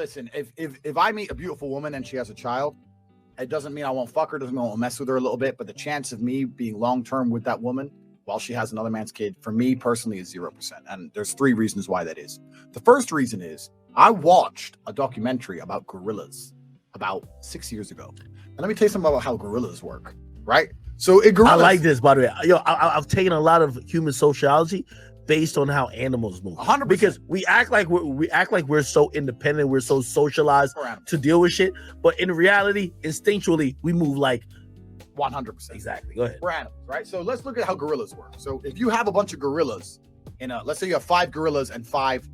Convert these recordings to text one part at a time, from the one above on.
Listen, if I meet a beautiful woman and she has a child, it doesn't mean I won't fuck her, doesn't mean I won't mess with her a little bit, but the chance of me being long-term with that woman while she has another man's kid, for me personally, is 0%. And there's 3 reasons why that is. The first reason is I watched a documentary about gorillas about 6 years ago. And let me tell you something about how gorillas work, right? So I like this, by the way. I've taken a lot of human sociology based on how animals move. 100%. Because we act like we're so independent, we're so socialized to deal with shit, but in reality, instinctually, we move like 100%. Exactly. Go ahead. We're animals, right? So let's look at how gorillas work. So if you have a bunch of gorillas let's say you have 5 gorillas and five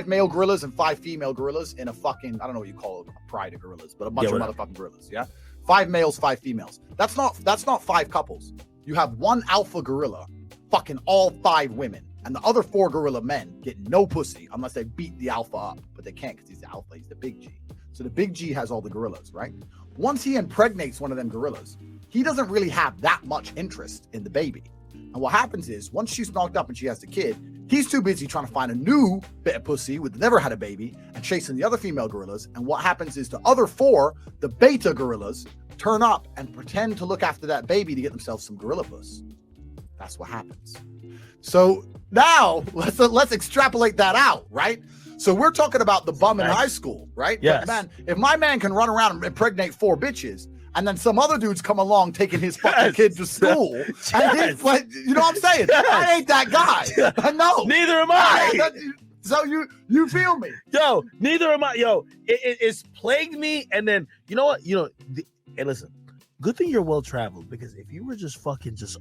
male gorillas and 5 female gorillas in a fucking, I don't know what you call it, a pride of gorillas, but a bunch of motherfucking gorillas, yeah? 5 males, 5 females. That's not 5 couples. You have one alpha gorilla fucking all 5 women, and the other 4 gorilla men get no pussy unless they beat the alpha up, but they can't because he's the alpha, he's the big G. So the big G has all the gorillas, right? Once he impregnates one of them gorillas, he doesn't really have that much interest in the baby. And what happens is, once she's knocked up and she has the kid, he's too busy trying to find a new bit of pussy with never had a baby and chasing the other female gorillas. And what happens is the other 4, the beta gorillas, turn up and pretend to look after that baby to get themselves some gorilla puss. That's what happens. So now let's extrapolate that out, right? So we're talking about the bum in high school, right? Yes. But man, if my man can run around and impregnate 4 bitches, and then some other dudes come along taking his fucking kid to school, and he's like, you know what I'm saying? I ain't that guy. No, neither am I. So you feel me? Yo, neither am I. Yo, it's plagued me. And then you know what? Hey, listen. Good thing you're well traveled, because if you were just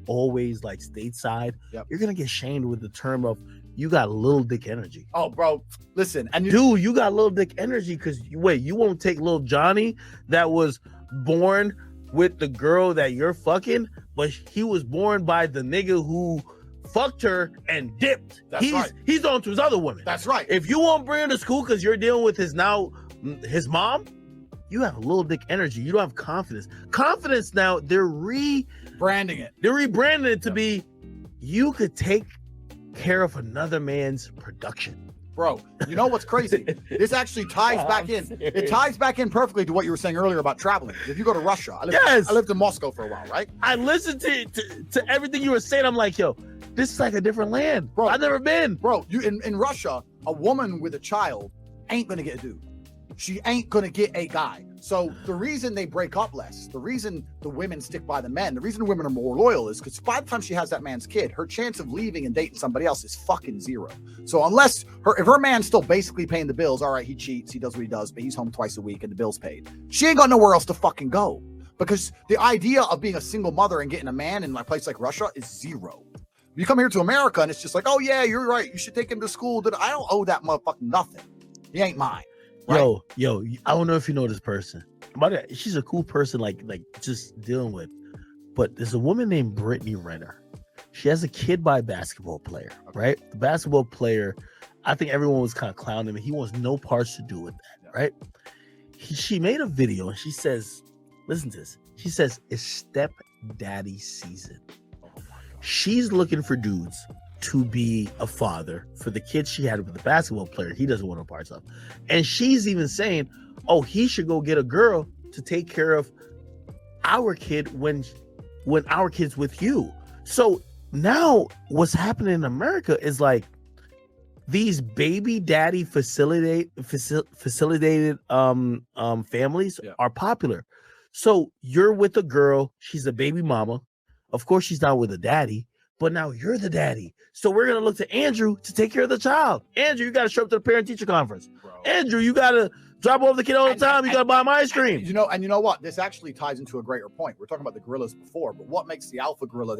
always like stateside, you're gonna get shamed with the term of you got little dick energy. Oh, bro, listen, and you got little dick energy because you won't take little Johnny that was born with the girl that you're fucking, but he was born by the nigga who fucked her and dipped. Right. He's on to his other women. That's right. If you won't bring her to school because you're dealing with his mom, you have a little dick energy. You don't have confidence. Confidence now, they're rebranding it. They're rebranding it to be, you could take care of another man's production. Bro, you know what's crazy? This actually ties back in. Serious. It ties back in perfectly to what you were saying earlier about traveling. If you go to Russia, I lived in Moscow for a while, right? I listened to everything you were saying. I'm like, yo, this is like a different land. Bro, I've never been. Bro, in Russia, a woman with a child ain't gonna get a dude. She ain't gonna get a guy. So the reason they break up less, the reason the women stick by the men, the reason women are more loyal is because by the time she has that man's kid, her chance of leaving and dating somebody else is fucking 0. So if her man's still basically paying the bills, all right, he cheats, he does what he does, but he's home twice a week and the bill's paid. She ain't got nowhere else to fucking go, because the idea of being a single mother and getting a man in a place like Russia is 0. You come here to America and it's just like, oh yeah, you're right, you should take him to school. I don't owe that motherfucking nothing. He ain't mine. Right? Yo, I don't know if you know this person. But she's a cool person, like just dealing with. But there's a woman named Brittany Renner. She has a kid by a basketball player, right? The basketball player, I think everyone was kind of clowning him. He wants no parts to do with that, right? She made a video and she says, listen to this. She says, it's stepdaddy season. She's looking for dudes to be a father for the kid she had with the basketball player. He doesn't want no parts of. And she's even saying, oh, he should go get a girl to take care of our kid when our kid's with you. So now what's happening in America is like these baby daddy facilitated families are popular. So you're with a girl, she's a baby mama. Of course she's not with a daddy, but now you're the daddy. So we're going to look to Andrew to take care of the child. Andrew, you got to show up to the parent-teacher conference. Bro. Andrew, you got to drop off the kid all the time. You got to buy him ice cream. You know what? This actually ties into a greater point. We're talking about the gorillas before, but what makes the alpha gorilla?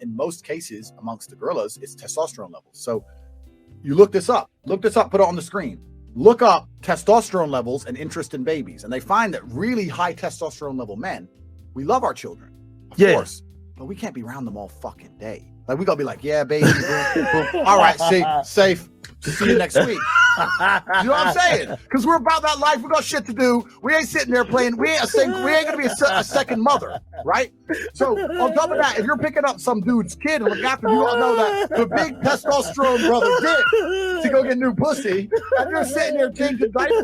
In most cases, amongst the gorillas, it's testosterone levels. So you look this up, put it on the screen. Look up testosterone levels and interest in babies. And they find that really high testosterone level men, we love our children, of course, but we can't be around them all fucking day. Like, we gotta be like, yeah, baby, boom, boom. All right, see, safe, See you next week. You know what I'm saying? Because we're about that life. We got shit to do. We ain't sitting there playing. We ain't gonna be a second mother, right? So on top of that, if you're picking up some dude's kid and look after him, you all know that the big testosterone brother did to go get new pussy, and you're sitting there changing diapers,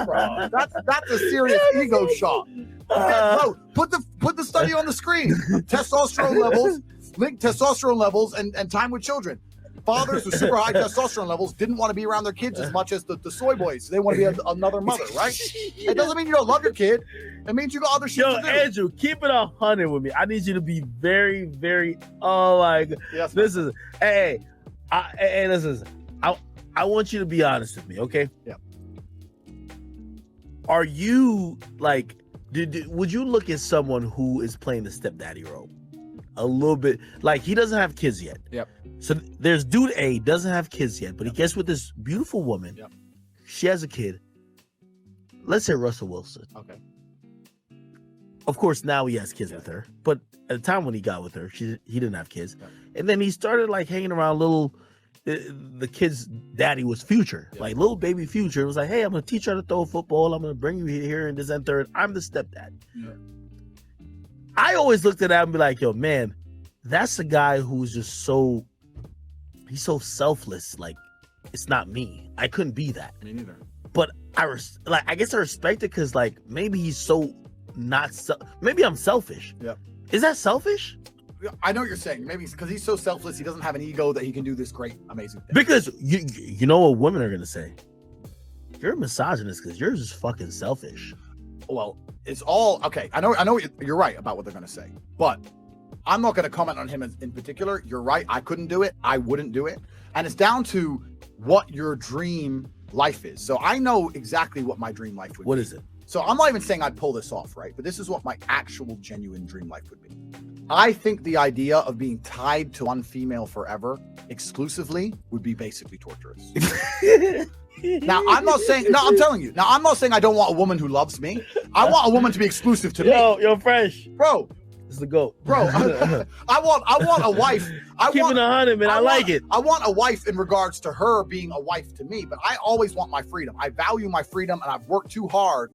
bro. That's a serious ego shot. Bro, put the study on the screen. Testosterone levels, link testosterone levels, and time with children. Fathers with super high testosterone levels didn't want to be around their kids as much as the soy boys. They want to be another mother, right? It doesn't mean you don't love your kid. It means you got other shit to do. Andrew, keep it 100 with me. I need you to be very, very. Oh my God, yes, this is. Hey, this is. I want you to be honest with me, okay? Yeah. Are you like? Would you look at someone who is playing the stepdaddy role? A little bit, like he doesn't have kids yet. Yep. So there's dude A doesn't have kids yet, but he gets with this beautiful woman. Yep. She has a kid. Let's say Russell Wilson. Okay. Of course, now he has kids with her, but at the time when he got with her, he didn't have kids. Yep. And then he started like hanging around the kid's daddy was Future, like little baby Future. It was like, hey, I'm gonna teach her how to throw a football. I'm gonna bring you here and this and third. I'm the stepdad. Yeah. I always looked at that and be like, yo, man, that's a guy who's just he's so selfless. Like, it's not me. I couldn't be that. Me neither. But I guess I respect it because like maybe he's so maybe I'm selfish. Yeah. Is that selfish? I know what you're saying. Maybe because he's so selfless, he doesn't have an ego that he can do this great, amazing thing. Because you know what women are gonna say? You're a misogynist because you're just fucking selfish. Well, it's all okay. I know you're right about what they're gonna say, but I'm not gonna comment on him in particular. You're right. I couldn't do it. I wouldn't do it. And it's down to what your dream life is. So I know exactly what my dream life would be. What is it? So I'm not even saying I'd pull this off, right? But this is what my actual genuine dream life would be. I think the idea of being tied to one female forever exclusively would be basically torturous. Now, I'm not saying, no, I'm telling you. Now, I'm not saying I don't want a woman who loves me. I want a woman to be exclusive to me. Yo, Fresh. Bro. This is the GOAT. Bro, I want a wife. Keeping 100, man. I like it. I want a wife in regards to her being a wife to me, but I always want my freedom. I value my freedom, and I've worked too hard